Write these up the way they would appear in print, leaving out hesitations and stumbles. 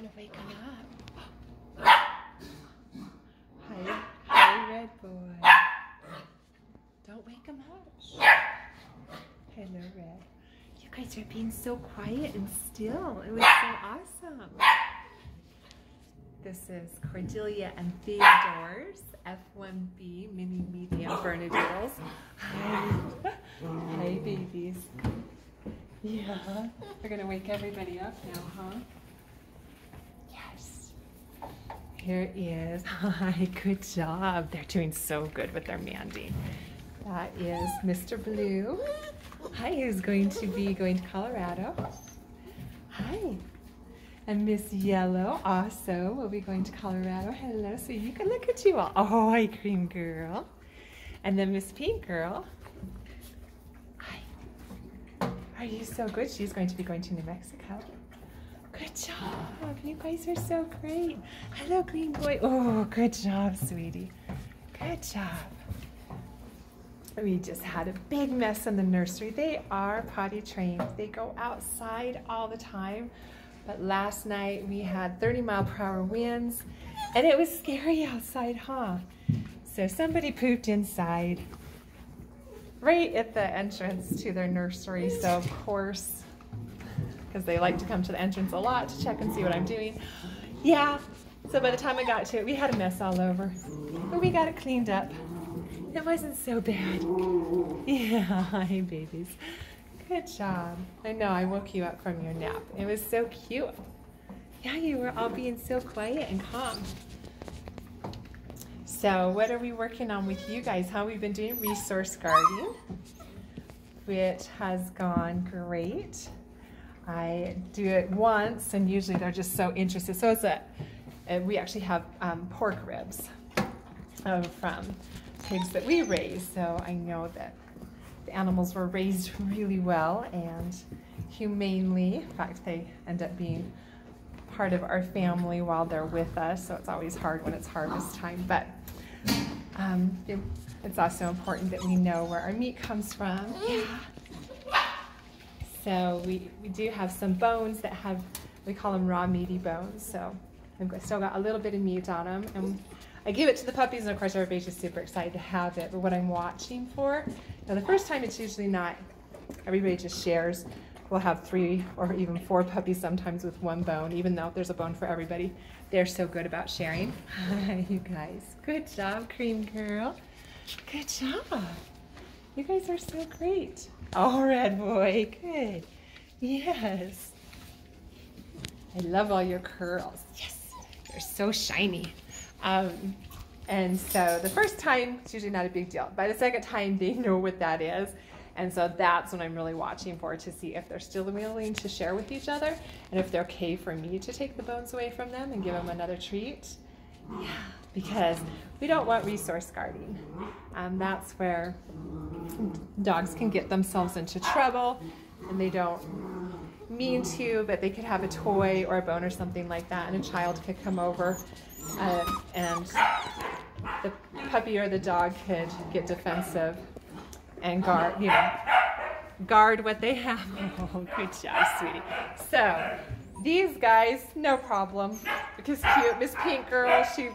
to wake him up. Hi, Red Boy. Don't wake him up. Hello, Red. You guys are being so quiet and still. It was so awesome. This is Cordelia and Theodore's F1B mini medium Doodles. Hi. Hi, babies. Yeah. We're going to wake everybody up now, huh? Yes. Here is. Hi, good job. They're doing so good with their Mandy. That is Mr. Blue. Hi, who's going to be going to Colorado. Hi. And Miss Yellow also will be going to Colorado. Hello, so you can look at you all. Oh, hi, Cream Girl. And then Miss Pink Girl. Hi. Are you so good? She's going to be going to New Mexico. Good job. You guys are so great. Hello, Green Boy. Oh, good job, sweetie. Good job. We just had a big mess in the nursery. They are potty trained. They go outside all the time. But last night we had 30-mile-per-hour winds, and it was scary outside, huh? So somebody pooped inside, right at the entrance to their nursery. So of course, because they like to come to the entrance a lot to check and see what I'm doing. Yeah, so by the time I got to it, we had a mess all over, but we got it cleaned up. It wasn't so bad. Yeah, hi babies. Good job. I know I woke you up from your nap. It was so cute. Yeah, you were all being so quiet and calm. So what are we working on with you guys? How we've been doing resource guarding, which has gone great. I do it once and usually they're just so interested. So it's we actually have pork ribs from pigs that we raise. So I know that the animals were raised really well and humanely. In fact, they end up being part of our family while they're with us, so it's always hard when it's harvest time. But it's also important that we know where our meat comes from. Yeah. So we do have some bones that have, we call them raw meaty bones, so I've still got a little bit of meat on them. And I give it to the puppies, and of course everybody's just super excited to have it. But what I'm watching for, now the first time it's usually not, everybody just shares. We'll have 3 or even 4 puppies sometimes with one bone, even though there's a bone for everybody. They're so good about sharing. Hi, you guys. Good job, Cream Girl. Good job. You guys are so great. Oh, Red Boy, good. Yes. I love all your curls. Yes, they're so shiny. And so the first time, it's usually not a big deal. By the second time, they know what that is. And so that's what I'm really watching for, to see if they're still willing to share with each other and if they're okay for me to take the bones away from them and give them another treat. Yeah, because we don't want resource guarding. That's where dogs can get themselves into trouble, and they don't mean to, but they could have a toy or a bone or something like that, and a child could come over and the puppy or the dog could get defensive and guard what they have. Oh, good job, sweetie. So these guys, no problem, because cute Miss Pink Girl, she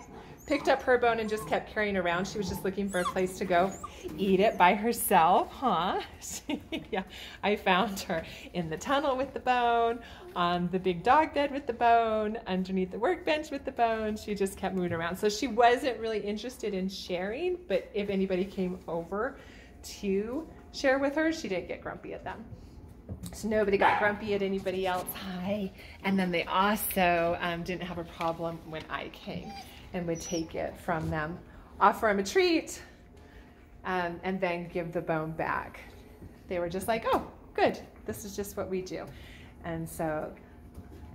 picked up her bone and just kept carrying it around. She was just looking for a place to go eat it by herself, huh? Yeah, I found her in the tunnel with the bone, on the big dog bed with the bone, underneath the workbench with the bone. She just kept moving around. So she wasn't really interested in sharing, but if anybody came over to share with her, she didn't get grumpy at them. So nobody got grumpy at anybody else. Hi. And then they also didn't have a problem when I came and would take it from them, offer them a treat, and then give the bone back. They were just like, oh, good. This is just what we do. And so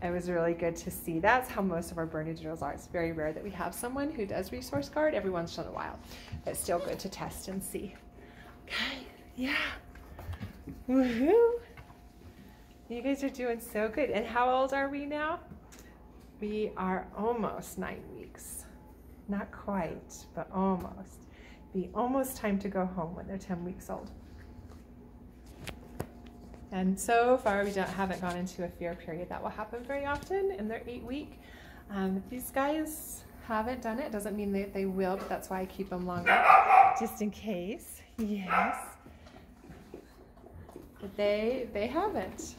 it was really good to see. That's how most of our Doodles are. It's very rare that we have someone who does resource guard every once in a while, but it's still good to test and see. Okay, yeah. Woohoo! You guys are doing so good. And how old are we now? We are almost 9 weeks. Not quite, but almost. Be almost time to go home when they're 10 weeks old. And so far we haven't gone into a fear period. That will happen very often in their 8-week. These guys haven't done it. Doesn't mean that they will, but that's why I keep them longer, just in case. Yes. But they haven't.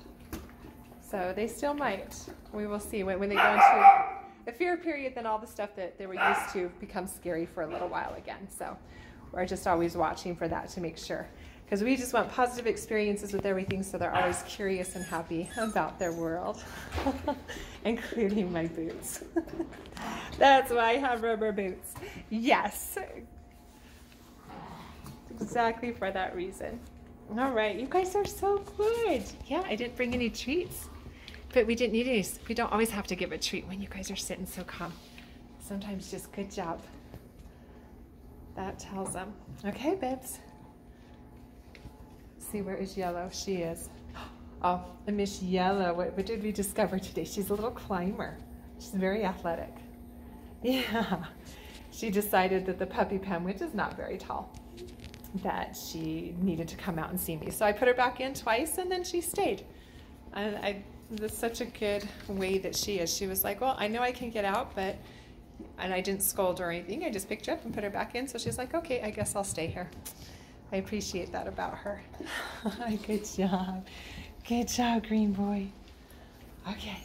So they still might. We will see. When they go into a fear period, then all the stuff that they were used to becomes scary for a little while again. So we're just always watching for that to make sure. Because we just want positive experiences with everything, so they're always curious and happy about their world, including my boots. That's why I have rubber boots. Yes, exactly for that reason. All right, you guys are so good. Yeah, I didn't bring any treats, but we didn't need any. We don't always have to give a treat when you guys are sitting so calm. Sometimes just good job. That tells them. Okay, babes. See, where is Yellow? She is. Oh, and Miss Yellow, what did we discover today? She's a little climber. She's very athletic. Yeah. She decided that the puppy pen, which is not very tall, that she needed to come out and see me. So I put her back in twice, and then she stayed. And that's such a good way that she is. She was like, well, I know I can get out, but, and I didn't scold or anything. I just picked her up and put her back in. So she's like, okay, I guess I'll stay here. I appreciate that about her. Good job. Good job, green boy. Okay.